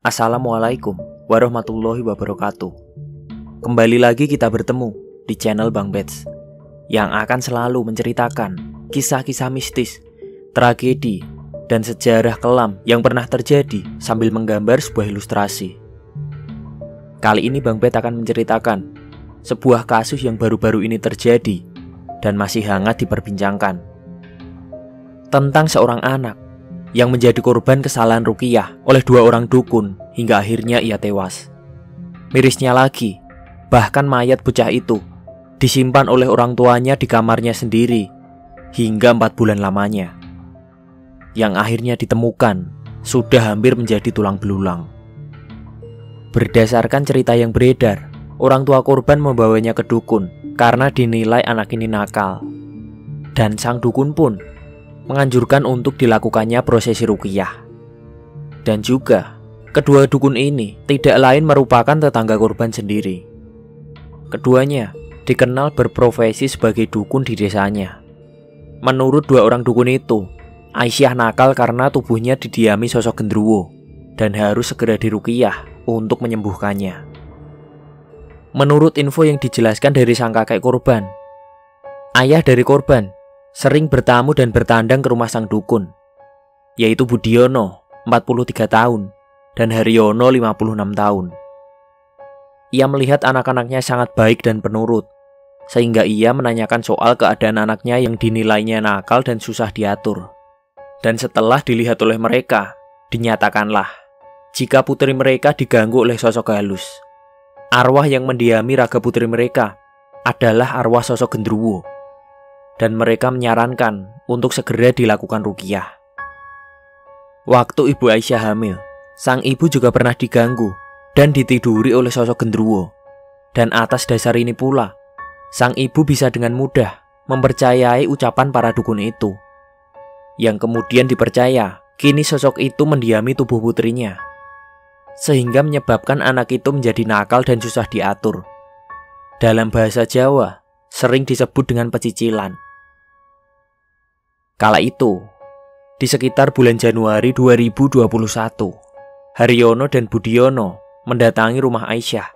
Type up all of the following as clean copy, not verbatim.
Assalamualaikum warahmatullahi wabarakatuh. Kembali lagi kita bertemu di channel Bang Bets yang akan selalu menceritakan kisah-kisah mistis, tragedi, dan sejarah kelam yang pernah terjadi sambil menggambar sebuah ilustrasi. Kali ini Bang Bet akan menceritakan sebuah kasus yang baru-baru ini terjadi dan masih hangat diperbincangkan, tentang seorang anak yang menjadi korban kesalahan ruqyah oleh dua orang dukun hingga akhirnya ia tewas. Mirisnya lagi, bahkan mayat bocah itu disimpan oleh orang tuanya di kamarnya sendiri hingga 4 bulan lamanya, yang akhirnya ditemukan sudah hampir menjadi tulang belulang. Berdasarkan cerita yang beredar, orang tua korban membawanya ke dukun karena dinilai anak ini nakal, dan sang dukun pun menganjurkan untuk dilakukannya prosesi ruqyah. Dan juga, kedua dukun ini tidak lain merupakan tetangga korban sendiri. Keduanya dikenal berprofesi sebagai dukun di desanya. Menurut dua orang dukun itu, Aisyah nakal karena tubuhnya didiami sosok genderuwo dan harus segera diruqyah untuk menyembuhkannya. Menurut info yang dijelaskan dari sang kakek korban, ayah dari korban sering bertamu dan bertandang ke rumah sang dukun, yaitu Budiono 43 tahun dan Haryono 56 tahun. Ia melihat anak-anaknya sangat baik dan penurut, sehingga ia menanyakan soal keadaan anaknya yang dinilainya nakal dan susah diatur. Dan setelah dilihat oleh mereka, dinyatakanlah jika putri mereka diganggu oleh sosok halus. Arwah yang mendiami raga putri mereka adalah arwah sosok genderuwo, dan mereka menyarankan untuk segera dilakukan ruqyah. Waktu Ibu Aisyah hamil, sang ibu juga pernah diganggu dan ditiduri oleh sosok genderuwo. Dan atas dasar ini pula, sang ibu bisa dengan mudah mempercayai ucapan para dukun itu, yang kemudian dipercaya kini sosok itu mendiami tubuh putrinya, sehingga menyebabkan anak itu menjadi nakal dan susah diatur. Dalam bahasa Jawa, sering disebut dengan pecicilan. Kala itu, di sekitar bulan Januari 2021, Haryono dan Budiono mendatangi rumah Aisyah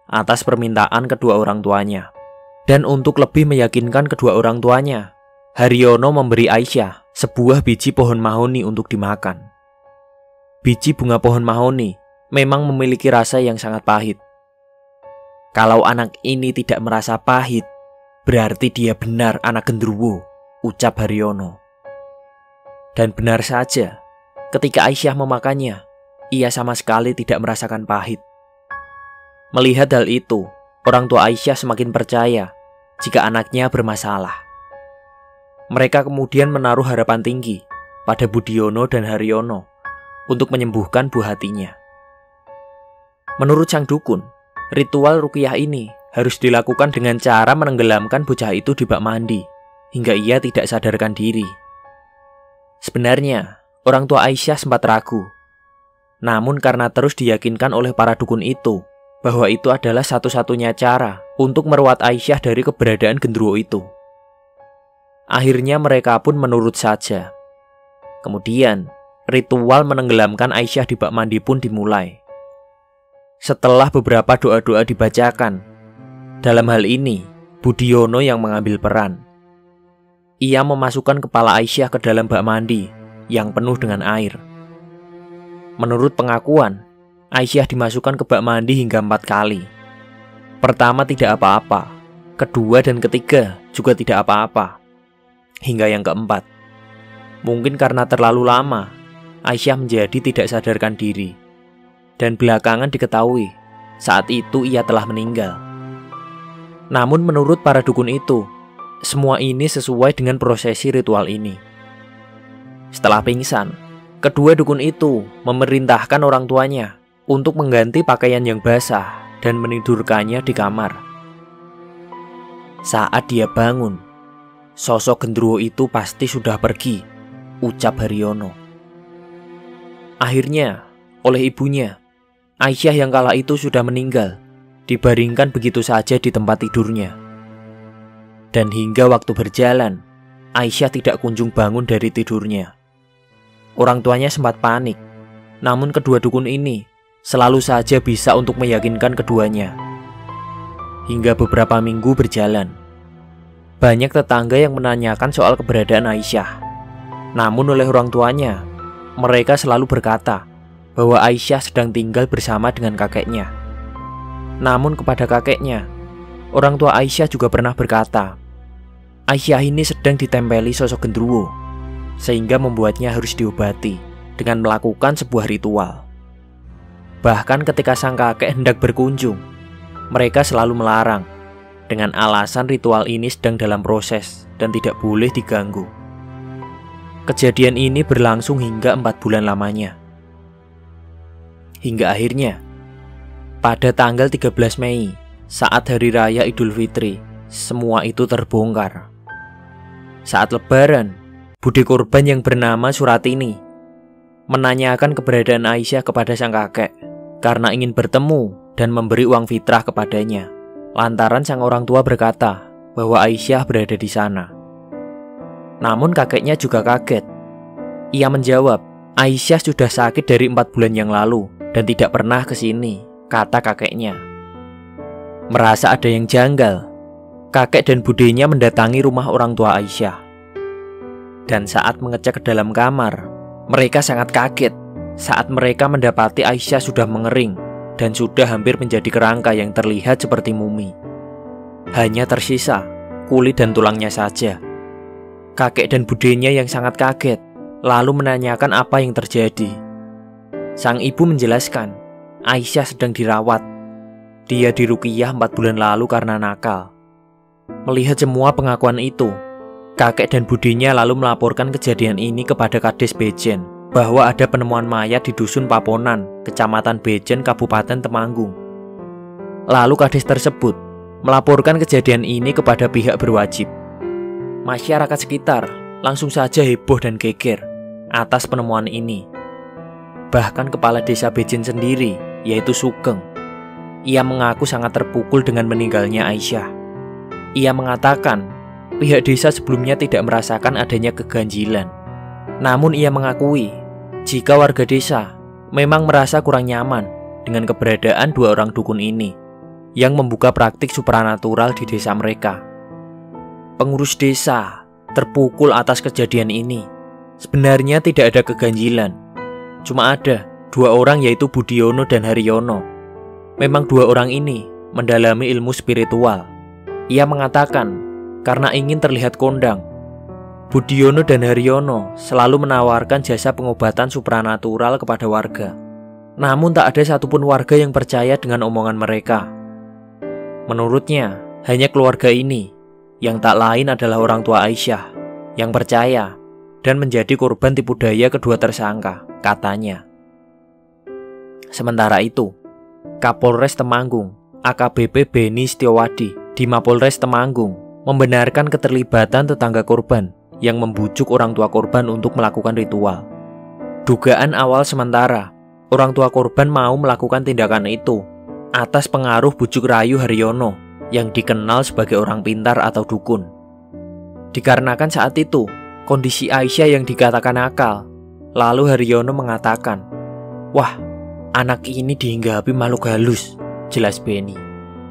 atas permintaan kedua orang tuanya. Dan untuk lebih meyakinkan kedua orang tuanya, Haryono memberi Aisyah sebuah biji pohon mahoni untuk dimakan. Biji bunga pohon mahoni memang memiliki rasa yang sangat pahit. Kalau anak ini tidak merasa pahit, berarti dia benar anak genderuwo, ucap Haryono. Dan benar saja, ketika Aisyah memakannya, ia sama sekali tidak merasakan pahit. Melihat hal itu, orang tua Aisyah semakin percaya jika anaknya bermasalah. Mereka kemudian menaruh harapan tinggi pada Budiono dan Haryono untuk menyembuhkan buah hatinya. Menurut sang dukun, ritual ruqyah ini harus dilakukan dengan cara menenggelamkan bocah itu di bak mandi hingga ia tidak sadarkan diri. Sebenarnya, orang tua Aisyah sempat ragu. Namun karena terus diyakinkan oleh para dukun itu bahwa itu adalah satu-satunya cara untuk merawat Aisyah dari keberadaan genderuwo itu, akhirnya mereka pun menurut saja. Kemudian, ritual menenggelamkan Aisyah di bak mandi pun dimulai. Setelah beberapa doa-doa dibacakan, dalam hal ini Budiono yang mengambil peran. Ia memasukkan kepala Aisyah ke dalam bak mandi yang penuh dengan air. Menurut pengakuan, Aisyah dimasukkan ke bak mandi hingga 4 kali. Pertama tidak apa-apa, kedua dan ketiga juga tidak apa-apa, hingga yang keempat. Mungkin karena terlalu lama, Aisyah menjadi tidak sadarkan diri. Dan belakangan diketahui, saat itu ia telah meninggal. Namun menurut para dukun itu, semua ini sesuai dengan prosesi ritual ini. Setelah pingsan, kedua dukun itu memerintahkan orang tuanya untuk mengganti pakaian yang basah dan menidurkannya di kamar. Saat dia bangun, sosok genderuwo itu pasti sudah pergi, ucap Haryono. Akhirnya, oleh ibunya, Aisyah yang kala itu sudah meninggal, dibaringkan begitu saja di tempat tidurnya. Dan hingga waktu berjalan, Aisyah tidak kunjung bangun dari tidurnya. Orang tuanya sempat panik, namun kedua dukun ini selalu saja bisa untuk meyakinkan keduanya. Hingga beberapa minggu berjalan, banyak tetangga yang menanyakan soal keberadaan Aisyah. Namun oleh orang tuanya, mereka selalu berkata bahwa Aisyah sedang tinggal bersama dengan kakeknya. Namun kepada kakeknya, orang tua Aisyah juga pernah berkata, Aisyah ini sedang ditempeli sosok genderuwo, sehingga membuatnya harus diobati dengan melakukan sebuah ritual. Bahkan ketika sang kakek hendak berkunjung, mereka selalu melarang dengan alasan ritual ini sedang dalam proses dan tidak boleh diganggu. Kejadian ini berlangsung hingga 4 bulan lamanya. Hingga akhirnya, pada tanggal 13 Mei, saat Hari Raya Idul Fitri, semua itu terbongkar. Saat Lebaran, budi korban yang bernama Suratini menanyakan keberadaan Aisyah kepada sang kakek karena ingin bertemu dan memberi uang fitrah kepadanya. Lantaran sang orang tua berkata bahwa Aisyah berada di sana. Namun kakeknya juga kaget. Ia menjawab, Aisyah sudah sakit dari 4 bulan yang lalu dan tidak pernah ke sini, kata kakeknya. Merasa ada yang janggal, kakek dan budenya mendatangi rumah orang tua Aisyah. Dan saat mengecek ke dalam kamar, mereka sangat kaget saat mereka mendapati Aisyah sudah mengering dan sudah hampir menjadi kerangka yang terlihat seperti mumi. Hanya tersisa kulit dan tulangnya saja. Kakek dan budenya yang sangat kaget lalu menanyakan apa yang terjadi. Sang ibu menjelaskan, Aisyah sedang dirawat. Dia diruqyah 4 bulan lalu karena nakal. Melihat semua pengakuan itu, kakek dan budenya lalu melaporkan kejadian ini kepada Kades Bejen bahwa ada penemuan mayat di Dusun Paponan, Kecamatan Bejen, Kabupaten Temanggung. Lalu Kades tersebut melaporkan kejadian ini kepada pihak berwajib. Masyarakat sekitar langsung saja heboh dan geger atas penemuan ini. Bahkan kepala desa Bejen sendiri, yaitu Sugeng, ia mengaku sangat terpukul dengan meninggalnya Aisyah. Ia mengatakan pihak desa sebelumnya tidak merasakan adanya keganjilan. Namun ia mengakui jika warga desa memang merasa kurang nyaman dengan keberadaan 2 orang dukun ini yang membuka praktik supranatural di desa mereka. Pengurus desa terpukul atas kejadian ini. Sebenarnya tidak ada keganjilan. Cuma ada 2 orang, yaitu Budiono dan Haryono. Memang 2 orang ini mendalami ilmu spiritual. Ia mengatakan karena ingin terlihat kondang, Budiono dan Haryono selalu menawarkan jasa pengobatan supranatural kepada warga. Namun tak ada satupun warga yang percaya dengan omongan mereka. Menurutnya, hanya keluarga ini yang tak lain adalah orang tua Aisyah yang percaya dan menjadi korban tipu daya kedua tersangka, katanya. Sementara itu, Kapolres Temanggung, AKBP Beni Setiawadi di Mapolres Temanggung membenarkan keterlibatan tetangga korban yang membujuk orang tua korban untuk melakukan ritual. Dugaan awal sementara, orang tua korban mau melakukan tindakan itu atas pengaruh bujuk rayu Haryono yang dikenal sebagai orang pintar atau dukun. Dikarenakan saat itu kondisi Aisyah yang dikatakan nakal, lalu Haryono mengatakan, "Wah, anak ini dihinggapi makhluk halus," jelas Beni.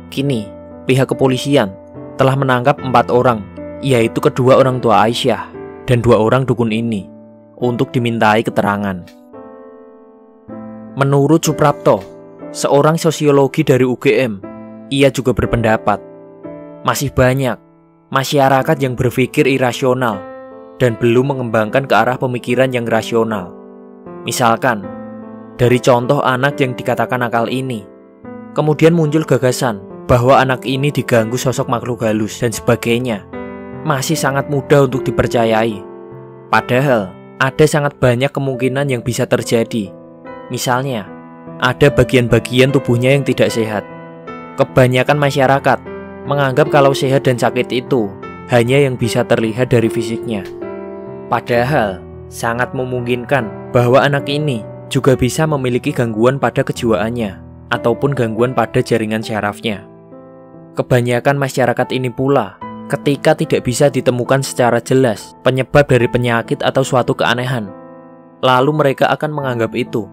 Kini pihak kepolisian telah menangkap 4 orang, yaitu kedua orang tua Aisyah dan 2 orang dukun ini, untuk dimintai keterangan. Menurut Suprapto, seorang sosiologi dari UGM, ia juga berpendapat masih banyak masyarakat yang berpikir irasional dan belum mengembangkan ke arah pemikiran yang rasional. Misalkan, dari contoh anak yang dikatakan nakal ini, kemudian muncul gagasan bahwa anak ini diganggu sosok makhluk halus dan sebagainya, masih sangat mudah untuk dipercayai. Padahal, ada sangat banyak kemungkinan yang bisa terjadi. Misalnya, ada bagian-bagian tubuhnya yang tidak sehat. Kebanyakan masyarakat menganggap kalau sehat dan sakit itu hanya yang bisa terlihat dari fisiknya. Padahal, sangat memungkinkan bahwa anak ini juga bisa memiliki gangguan pada kejiwaannya ataupun gangguan pada jaringan syarafnya. Kebanyakan masyarakat ini pula, ketika tidak bisa ditemukan secara jelas penyebab dari penyakit atau suatu keanehan, lalu mereka akan menganggap itu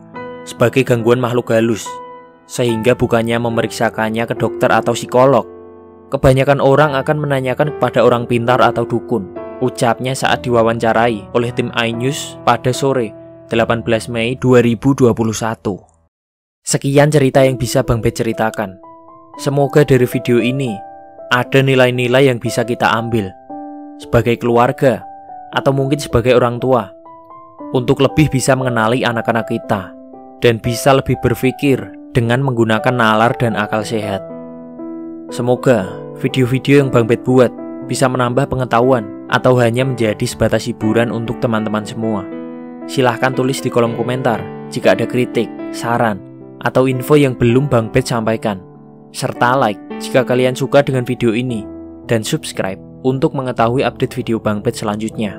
sebagai gangguan makhluk halus, sehingga bukannya memeriksakannya ke dokter atau psikolog, kebanyakan orang akan menanyakan kepada orang pintar atau dukun, ucapnya saat diwawancarai oleh tim iNews pada sore 18 Mei 2021. Sekian cerita yang bisa Bang Bet ceritakan. Semoga dari video ini ada nilai-nilai yang bisa kita ambil sebagai keluarga atau mungkin sebagai orang tua, untuk lebih bisa mengenali anak-anak kita dan bisa lebih berpikir dengan menggunakan nalar dan akal sehat. Semoga video-video yang Bang Bet buat bisa menambah pengetahuan atau hanya menjadi sebatas hiburan untuk teman-teman semua. Silahkan tulis di kolom komentar jika ada kritik, saran, atau info yang belum Bang Bet sampaikan. Serta like jika kalian suka dengan video ini, dan subscribe untuk mengetahui update video Bang Bet selanjutnya.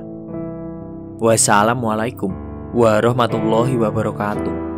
Wassalamualaikum warahmatullahi wabarakatuh.